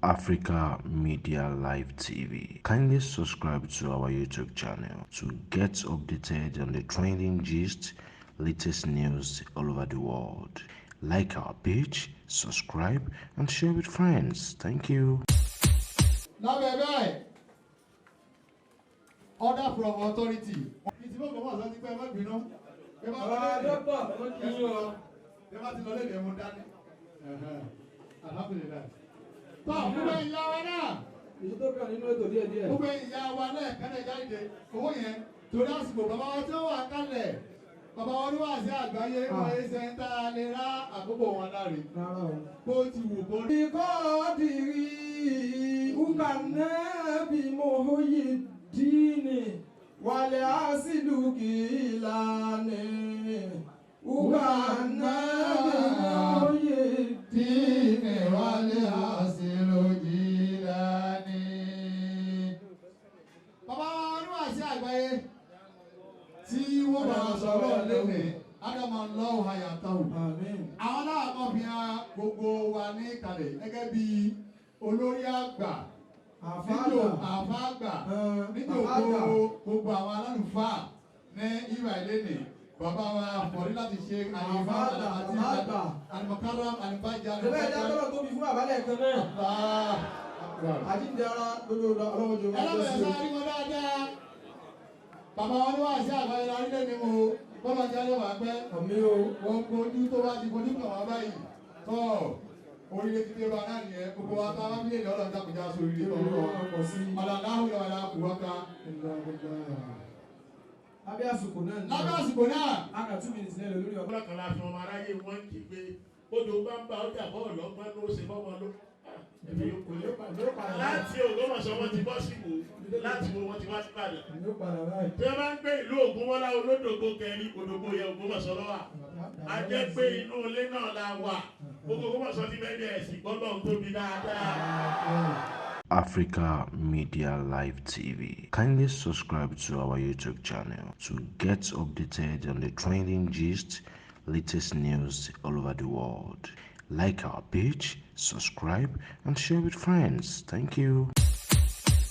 Africa Media Live TV. Kindly subscribe to our YouTube channel to get updated on the trending gist, latest news all over the world. Like our page, subscribe, and share with friends. Thank you. Order from authority. Alhamdulillah. Gbogbo ìyá wa náà. Èyí tó kàn nínú ètò díẹ̀ díẹ̀. Gbogbo ìyá wa náà kẹ́lẹ̀ jáde owó yẹn torí àsìkò bàbá wa tí ó wà kálẹ̀. Bàbá wa olúwa sí àgbáyé wọ́n yé sẹ́ńtà lè rá àkókò wọn láre. Bó ti wù kó. Ìkọ́ dìrí Ukànnẹ́bí Muyideen wàlẹ̀ àṣìlùkì ìlànà. Ukànnẹ́bí Muyideen wàlẹ̀ àṣìlùkì ìlànà. Bàbá wa olúwa sí àgbáyé tí wọ́n bá sọ̀rọ̀ lẹ́nìí ádámà lọ́wọ́ àyàtọ̀ àwọn aláàmọ́ fi hàn gbogbo wa ní kalẹ̀ gẹ́gẹ́ bí olórí àgbà àfáàgbà níjòkó gbogbo àwọn alálùfáà ní ìwà ìlẹ́nìí bàbá wa fọ̀rí láti ṣe àyèfà àti àlùmọ̀kárà àlùbájà àlùbájà tó bí fún àbálẹ̀ kan náà àjíǹdara lórí ọlọ́wọ́jọ́ ẹlọ́bẹ̀ẹ́ sáré wọn dáadáa. Bàbá wọn ní wá sí àgbáyé lárílẹ̀ ní mo bọ́lá jẹ́ lọ́wọ́ àpẹ́ ọ̀mí o wọ́n kojú tó bá ti kojú kàn wá báyìí tọ́ orílẹ̀ ti dé bá náà nìyẹn gbogbo wa bá wábílẹ̀ ìlú ọlọ́dún àkùjá sórí ilé ọ̀rọ̀ ọ̀làdáhùn ìwàlá kùwọ́ká. Lábẹ́ àsìkò náà. Lábẹ́ àsìkò náà. A kà 2 minutes lẹ́lẹ̀ lórí ọ̀pọ̀. Ọlọ́kan la fi ọmọ aráyé wọ́n kì í pé odò bá ń bá ọjà bọ́ọ̀lù ọgbọ́n ló ṣe fọ́mọ ló. Láti Ògbómọ̀ṣọ́ wọ́n ti bọ́ sí Ìwó, láti wo wọ́n ti wá sí Ìbàdàn. Tí wọ́n bá ń gbé ìlú Ògúnmọ́lá olódògbò kẹrin òdògbò yẹ Ògbómọ̀ṣọ́ lọ́wà. A jẹ́ pé inú ilé náà la wà. Gbogbo Ògbómọ̀ṣọ́ ti bẹ́ẹ̀ bẹ́ẹ̀ sí gbọ́dọ̀ ń tóbi dáadáa. Africa Media Live TV. Kindly subscribe to our YouTube channel to get updated on the trending gist, latest news all over the world. Like our page, subscribe, and share with friends. Thank you.